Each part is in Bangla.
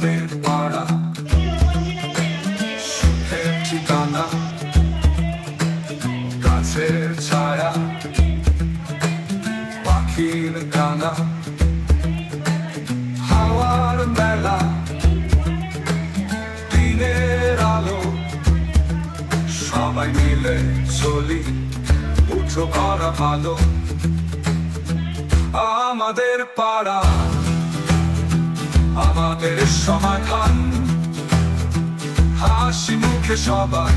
আমাদের পাড়া সুখের ঠিকানা, গাছের ছায়া, পাখির গানা, হাওয়ার মেলা, দিনের আলো, সবাই মিলে চলি উঠো করা ভালো। আমাদের পাড়া আমাদের সমাধান, হাসি মুখে সবাই।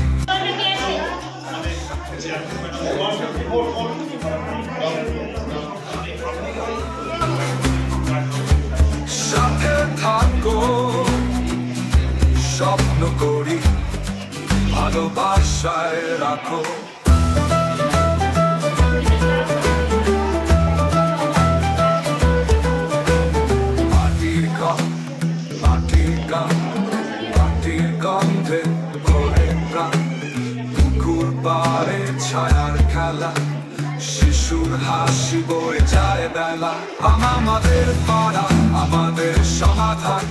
সাথে থাকো, স্বপ্ন করি, ভালোবাসায় রাখো। মাটির গন্ধে ভরে প্রাণ, পুকুর পাড়ে ছায়ার খেলা, শিশুর হাসি বয়ে যায় বেলা। আমাদের পাড়া আমাদের সমাধান।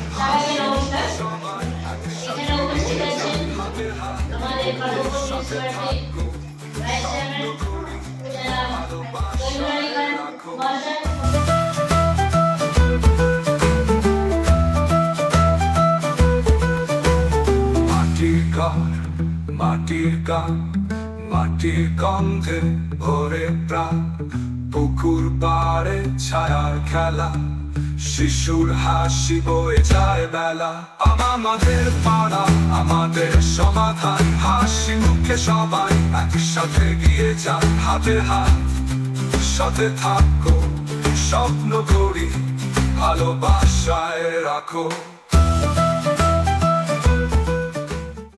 মাটির গান, মাটির গন্ধে ভরে প্রাণ, পুকুর পাড়ে ছায়ার খেলা, শিশুর হাসি বয়ে যায় বেলা। আমাদের পাড়া আমাদের সমাধান, হাসি মুখে সবাই একসাথে গিয়ে যান হাতে হাত। সাথে থাকো, স্বপ্ন করি, ভালোবাসায় রাখো।